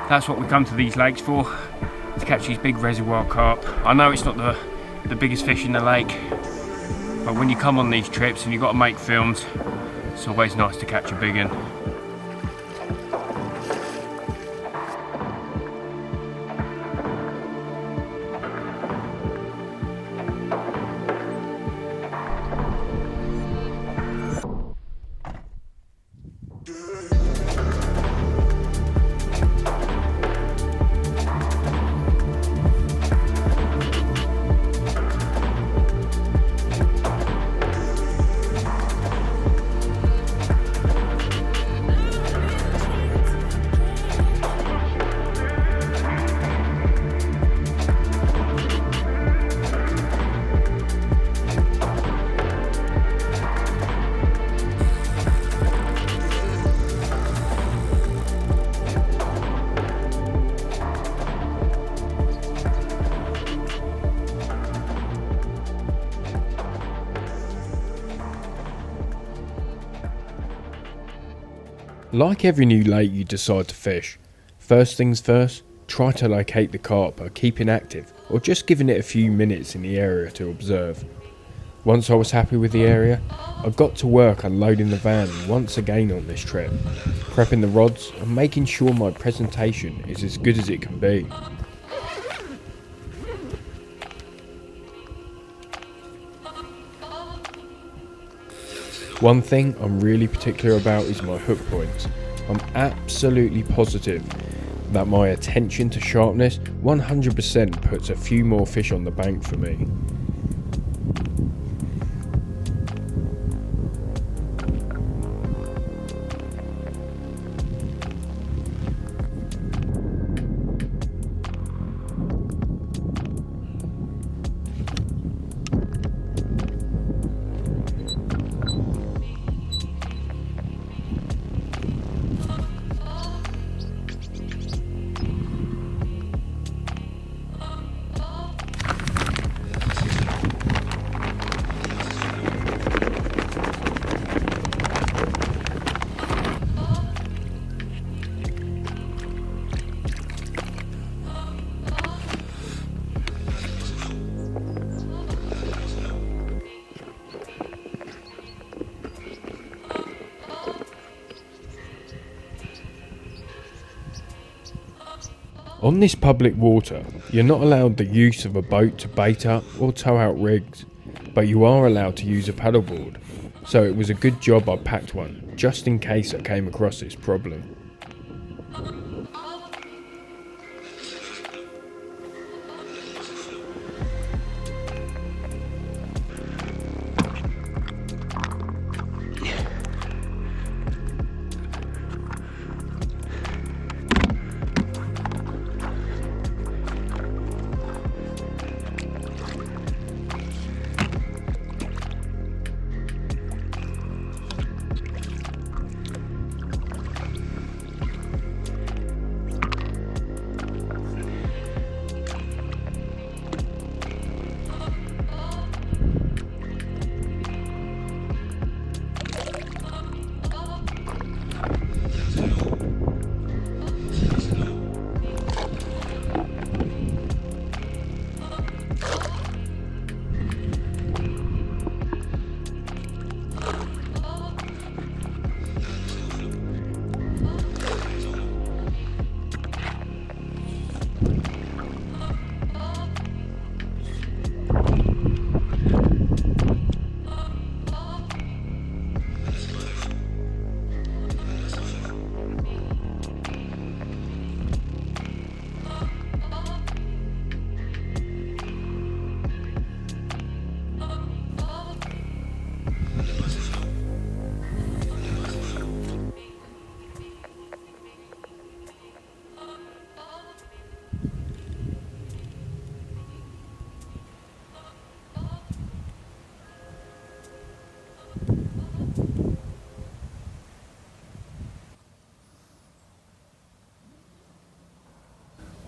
That's what we come to these lakes for, to catch these big reservoir carp. I know it's not the biggest fish in the lake, but when you come on these trips and you've got to make films, it's always nice to catch a big one. Like every new lake you decide to fish, first things first, try to locate the carp by keeping active or just giving it a few minutes in the area to observe. Once I was happy with the area, I got to work unloading the van once again on this trip, prepping the rods and making sure my presentation is as good as it can be. One thing I'm really particular about is my hook points. I'm absolutely positive that my attention to sharpness 100% puts a few more fish on the bank for me. On this public water, you're not allowed the use of a boat to bait up or tow out rigs, but you are allowed to use a paddleboard, so it was a good job I packed one, just in case I came across this problem.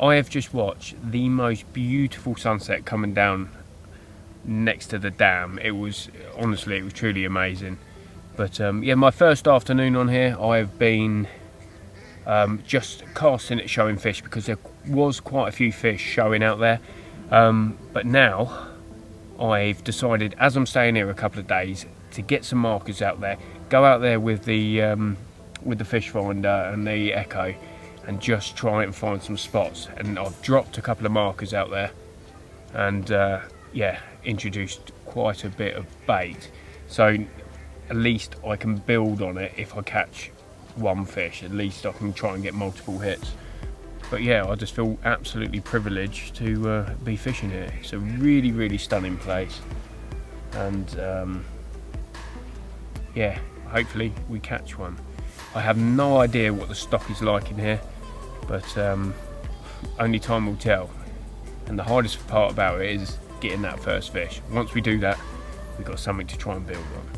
I have just watched the most beautiful sunset coming down next to the dam. It was truly amazing. But yeah, my first afternoon on here, I have been just casting it showing fish, because there was quite a few fish showing out there. But now I've decided, as I'm staying here a couple of days, to get some markers out there, go out there with the fish finder and the Echo, and just try and find some spots. And I've dropped a couple of markers out there, and yeah, introduced quite a bit of bait, so at least I can build on it. If I catch one fish, at least I can try and get multiple hits. But yeah, I just feel absolutely privileged to be fishing here. It's a really, really stunning place, and yeah, hopefully we catch one. I have no idea what the stock is like in here, but only time will tell. And the hardest part about it is getting that first fish. Once we do that, we've got something to try and build on.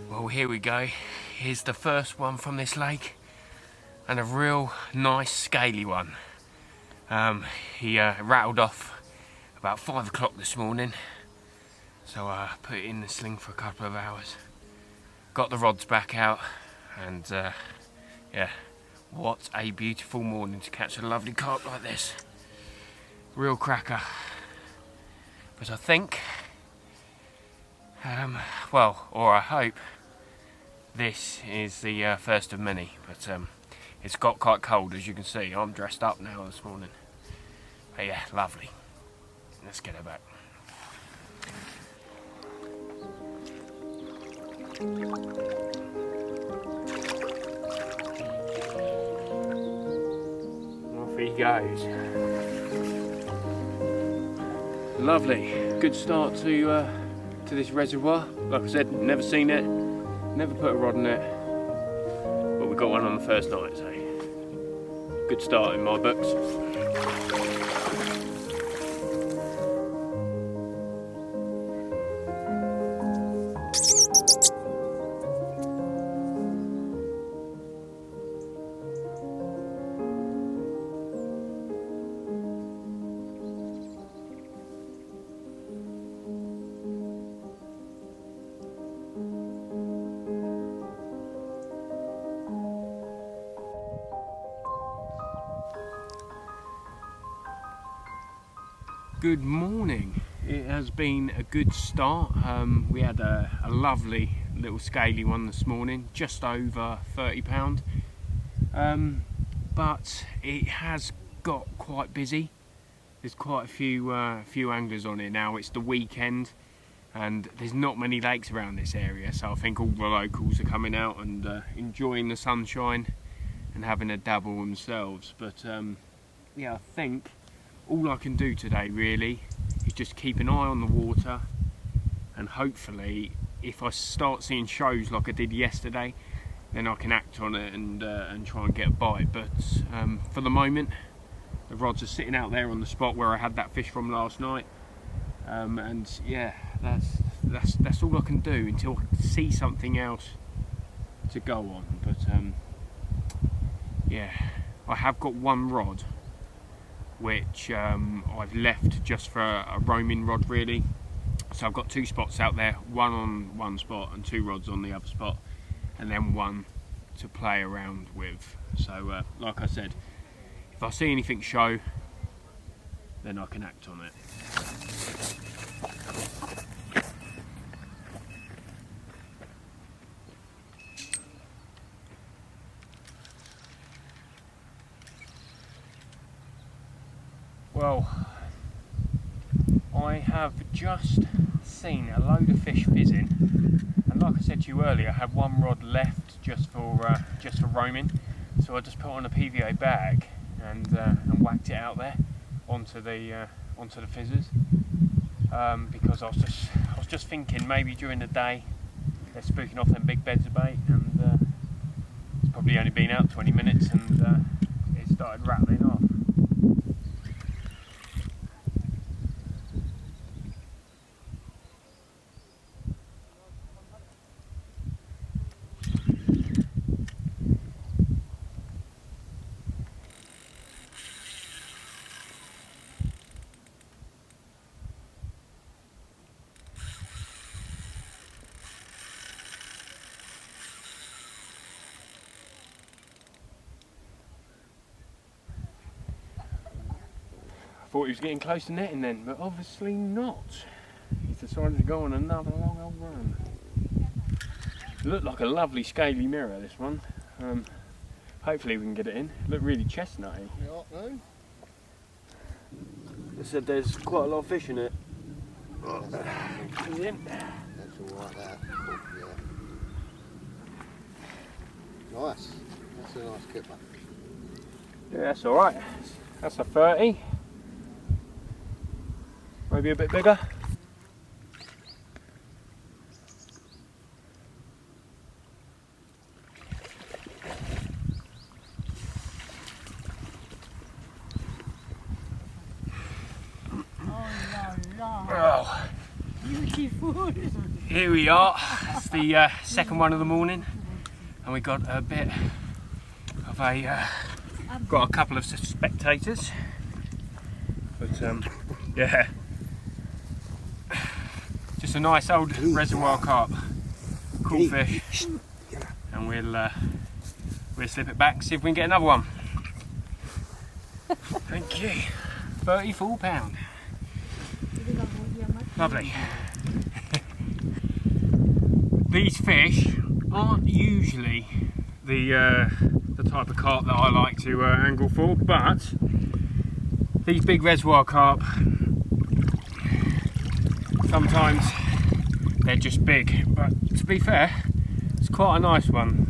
Well, here we go. Here's the first one from this lake, and a real nice scaly one. He rattled off about 5 o'clock this morning, so I put it in the sling for a couple of hours, got the rods back out, and yeah, what a beautiful morning to catch a lovely carp like this. Real cracker. But I think, well, or I hope, this is the first of many. But it's got quite cold, as you can see. I'm dressed up now this morning. But yeah, lovely. Let's get her back. Off he goes. Lovely. Good start to this reservoir. Like I said, never seen it, never put a rod in it, but we got one on the first night, so good start in my books. Good morning. It has been a good start. We had a lovely little scaly one this morning, just over £30, but it has got quite busy. There's quite a few anglers on it now. It's the weekend and there's not many lakes around this area, so I think all the locals are coming out and enjoying the sunshine and having a dabble themselves. But yeah, I think all I can do today really is just keep an eye on the water, and hopefully if I start seeing shows like I did yesterday, then I can act on it and try and get a bite. But for the moment, the rods are sitting out there on the spot where I had that fish from last night, and yeah, that's all I can do until I see something else to go on. But yeah, I have got one rod which I've left just for a roaming rod really, So I've got 2 spots out there, one on one spot and 2 rods on the other spot, and then one to play around with. So like I said, if I see anything show, then I can act on it. Well, I have just seen a load of fish fizzing, and like I said to you earlier, I had 1 rod left just for roaming. So I just put on a PVA bag and whacked it out there onto the fizzers, because I was just thinking maybe during the day they're spooking off them big beds of bait, and it's probably only been out 20 minutes and it started rattling off. I thought he was getting close to netting then, but obviously not. He's decided to go on another long old run. Looked like a lovely scaly mirror, this one. Hopefully we can get it in. Looked really chestnutty. They said there's quite a lot of fish in it. He's in. That's all right there. Yeah. Nice. That's a nice kipper. Yeah, that's alright. That's a 30. Maybe a bit bigger. Oh, beautiful. Here we are. It's the second one of the morning, and we got a bit of a got a couple of spectators, but yeah, just a nice old reservoir carp, cool fish, and we'll slip it back and see if we can get another one. Thank you. £34. Lovely. These fish aren't usually the type of carp that I like to angle for, but these big reservoir carp, sometimes they're just big, but to be fair, it's quite a nice one.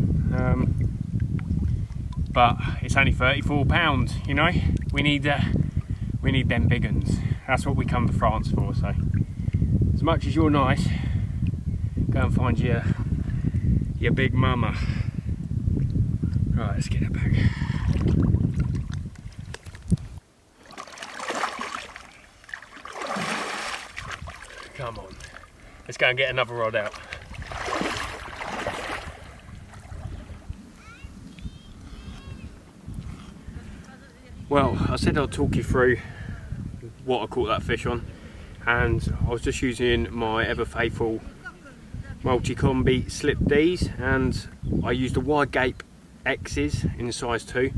But it's only £34, you know. We need them big uns. That's what we come to France for. So, as much as you're nice, go and find your big mama. Right, let's get it back. Come on, let's go and get another rod out. Well, I said I'll talk you through what I caught that fish on, and I was just using my ever faithful multi-combi slip D's, and I used a wide gape X's in size 2,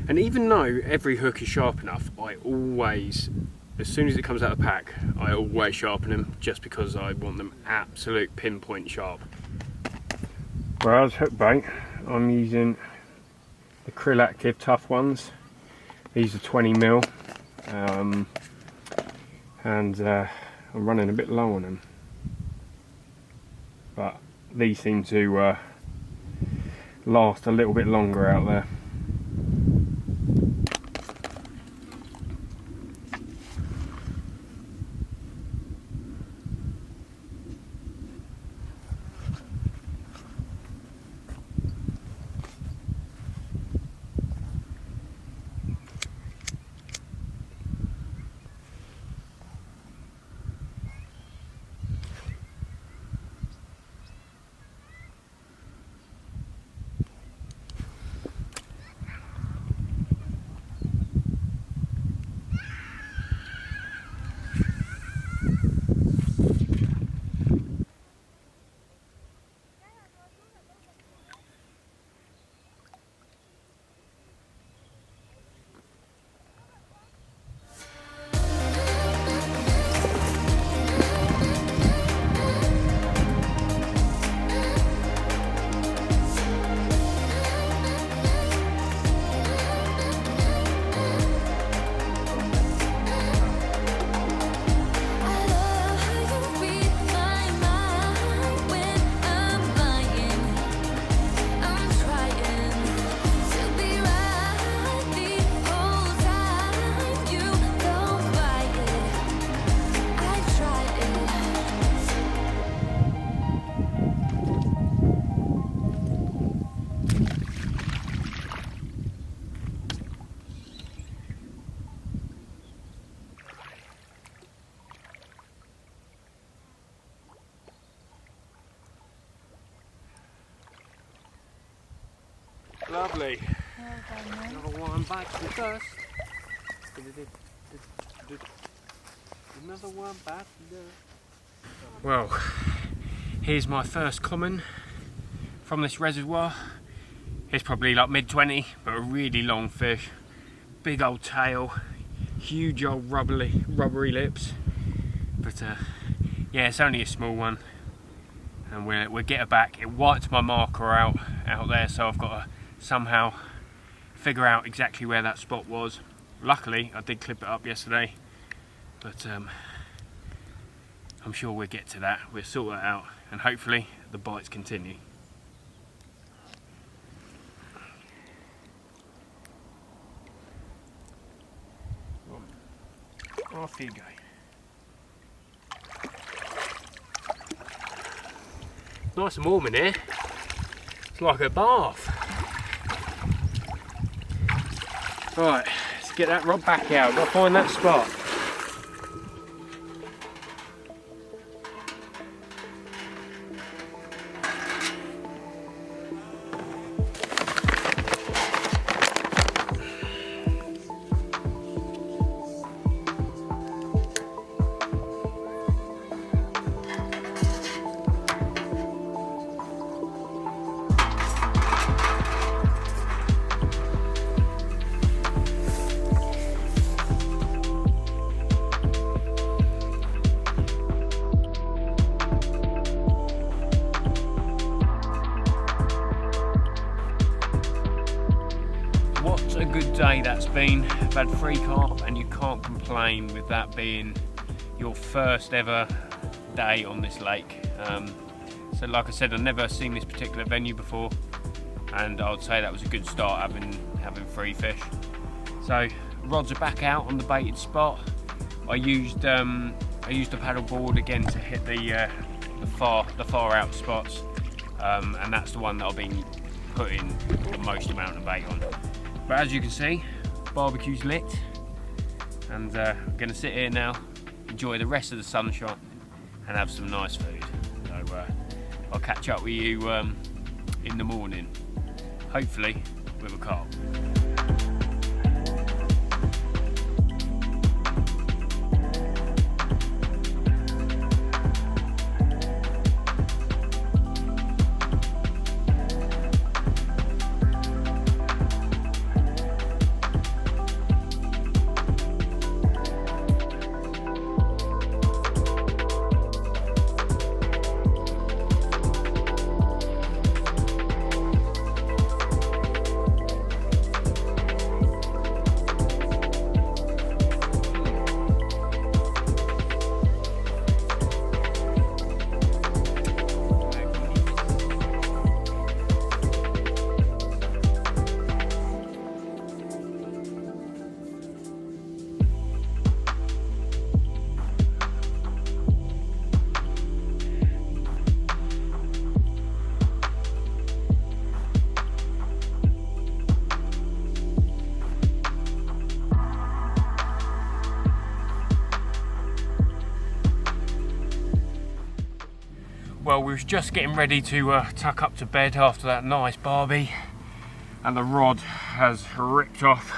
and even though every hook is sharp enough, I always, as soon as it comes out of the pack, I always sharpen them, just because I want them absolute pinpoint sharp. Whereas hook bait, I'm using the Krill Active tough ones. These are 20mm, and I'm running a bit low on them, but these seem to last a little bit longer out there. Lovely. Well done, man. Another one back to dust. Another one back to dust. Well, here's my first common from this reservoir. It's probably like mid-20, but a really long fish. Big old tail, huge old rubbery lips. But yeah, it's only a small one. And we'll get her back. It wiped my marker out there, so I've got to somehow figure out exactly where that spot was. Luckily, I did clip it up yesterday, but I'm sure we'll get to that. We'll sort that out, and hopefully the bites continue. Off you go. Nice and warm in here. It's like a bath. Right, let's get that rod back out. Gotta find that spot. What a good day that's been. I've had 3 carp and you can't complain with that being your first ever day on this lake. So like I said, I've never seen this particular venue before, and I would say that was a good start having 3 fish. So rods are back out on the baited spot. I used the paddle board again to hit the far out spots, and that's the one that I've been putting the most amount of bait on. But as you can see, barbecue's lit, and I'm going to sit here now, enjoy the rest of the sunshine, and have some nice food. So I'll catch up with you in the morning, hopefully with a carp. Well, we was just getting ready to tuck up to bed after that nice barbie, and the rod has ripped off.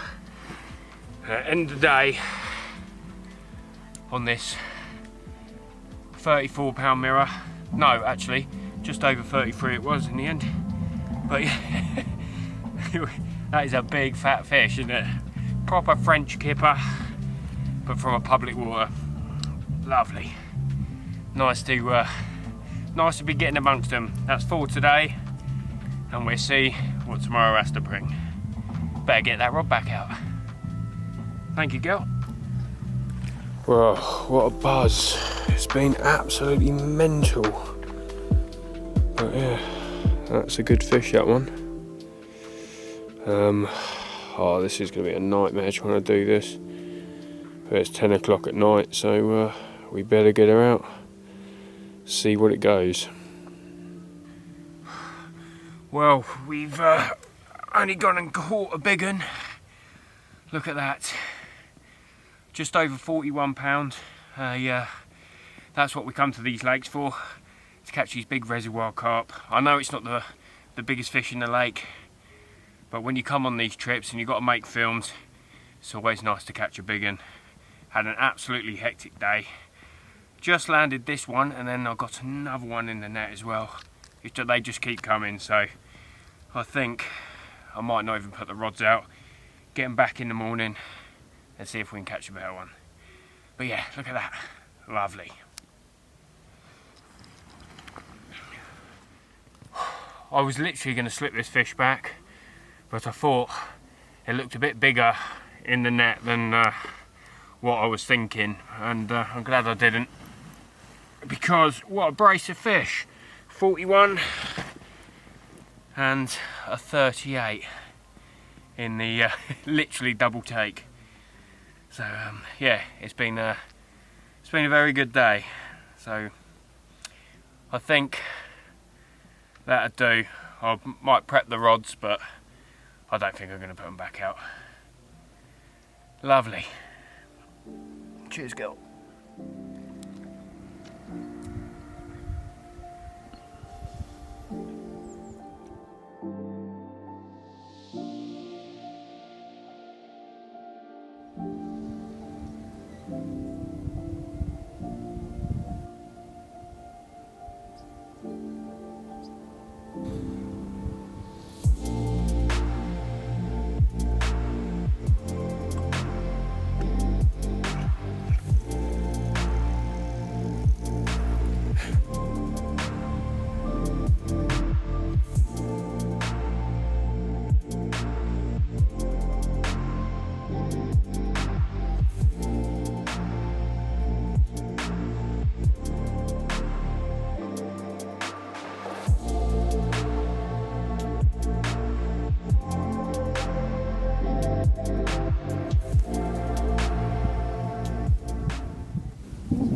End of the day on this 34-pound mirror. No, actually, just over 33 it was in the end. But yeah, that is a big fat fish, isn't it? Proper French kipper, but from a public water. Lovely. Nice to be getting amongst them. That's for today, and we'll see what tomorrow has to bring. Better get that rod back out. Thank you, girl. Well, what a buzz. It's been absolutely mental. But yeah, that's a good fish, that one. Oh, this is going to be a nightmare trying to do this. But it's 10 o'clock at night, so we better get her out. See what it goes. Well, we've only gone and caught a big one. Look at that. Just over 41 pound. Yeah, that's what we come to these lakes for, to catch these big reservoir carp. I know it's not the biggest fish in the lake, But when you come on these trips and you've got to make films, it's always nice to catch a big one. Had an absolutely hectic day. Just landed this one, and then I got another one in the net as well. They just keep coming, so I think I might not even put the rods out. Get them back in the morning and see if we can catch a better one. But yeah, look at that. Lovely. I was literally going to slip this fish back, but I thought it looked a bit bigger in the net than what I was thinking, and I'm glad I didn't, because what a brace of fish. 41 and a 38 in the literally double take. So yeah, it's been a very good day. So I think that'd do. I might prep the rods, but I don't think I'm going to put them back out. Lovely. Cheers, girl.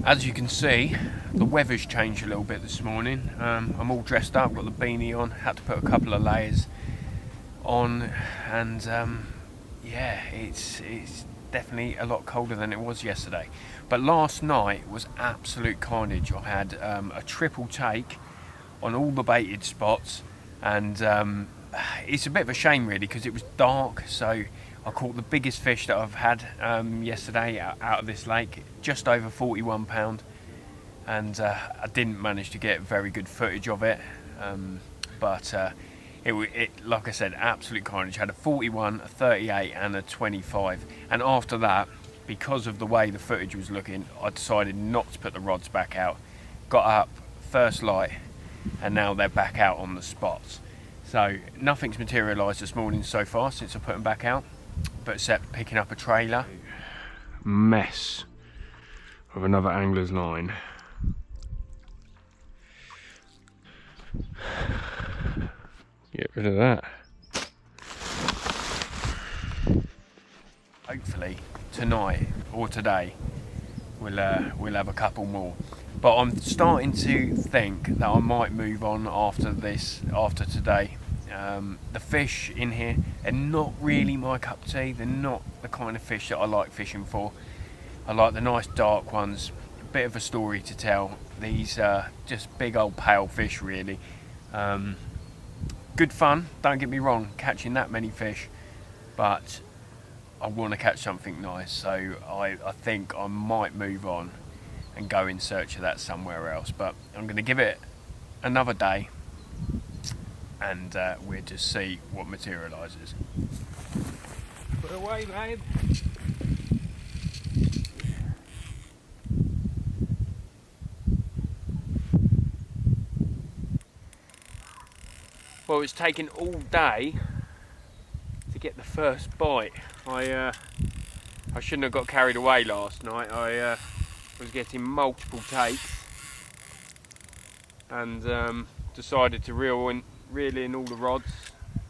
As you can see, the weather's changed a little bit this morning. I'm all dressed up, got the beanie on, had to put a couple of layers on, and yeah, it's definitely a lot colder than it was yesterday. But last night was absolute carnage. I had a triple take on all the baited spots, and it's a bit of a shame really, because it was dark, so I caught the biggest fish that I've had yesterday out of this lake, just over 41 pound, and I didn't manage to get very good footage of it, but it, like I said, absolute carnage. Had a 41, a 38 and a 25, and after that, because of the way the footage was looking, I decided not to put the rods back out. Got up, first light, and now they're back out on the spots. So nothing's materialised this morning so far since I put them back out, but except picking up a trailer. Mess of another angler's line. Get rid of that. Hopefully tonight or today we'll have a couple more. But I'm starting to think that I might move on after today. The fish in here are not really my cup of tea. They're not the kind of fish that I like fishing for. I like the nice dark ones, a bit of a story to tell. These are just big old pale fish really. Good fun, don't get me wrong, catching that many fish, but I want to catch something nice, so I think I might move on and go in search of that somewhere else. But I'm going to give it another day, and we'll just see what materialises. Put away, babe. Well, it's taken all day to get the first bite. I shouldn't have got carried away last night. I was getting multiple takes and decided to reel in all the rods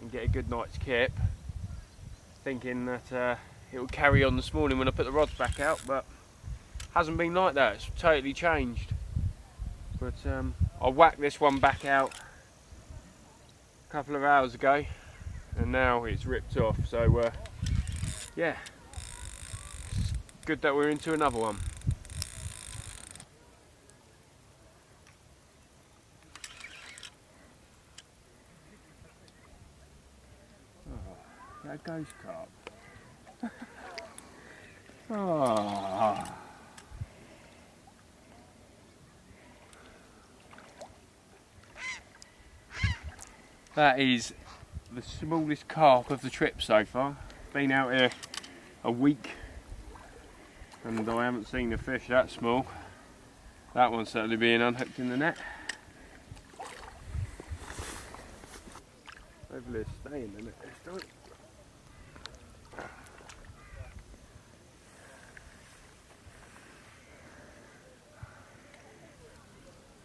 and get a good night's kip, thinking that it would carry on this morning when I put the rods back out, but hasn't been like that. It's totally changed. But I whacked this one back out a couple of hours ago, and now it's ripped off. So yeah, it's good that we're into another one. Oh. a ghost carp. Ah. That is the smallest carp of the trip so far. Been out here a week and I haven't seen a fish that small. That one's certainly being unhooked in the net. Hopefully it's staying in it this time.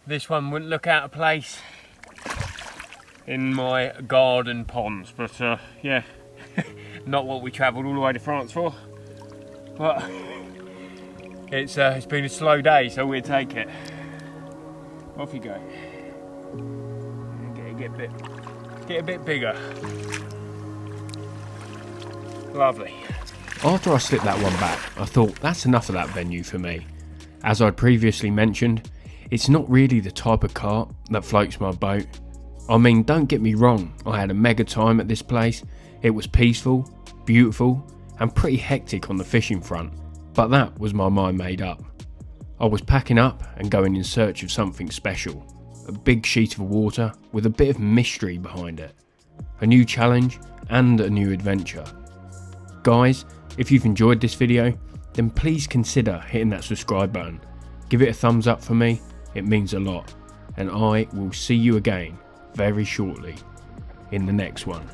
This one wouldn't look out of place in my garden ponds, but yeah, not what we travelled all the way to France for. But it's been a slow day, so we'll take it. Off you go. Get a bit bigger. Lovely. After I slipped that one back, I thought that's enough of that venue for me. As I'd previously mentioned, it's not really the type of carp that floats my boat. I mean, don't get me wrong, I had a mega time at this place. It was peaceful, beautiful, and pretty hectic on the fishing front, but that was my mind made up. I was packing up and going in search of something special. A big sheet of water with a bit of mystery behind it. A new challenge and a new adventure. Guys, if you've enjoyed this video, then please consider hitting that subscribe button. Give it a thumbs up for me, it means a lot. And I will see you again very shortly in the next one.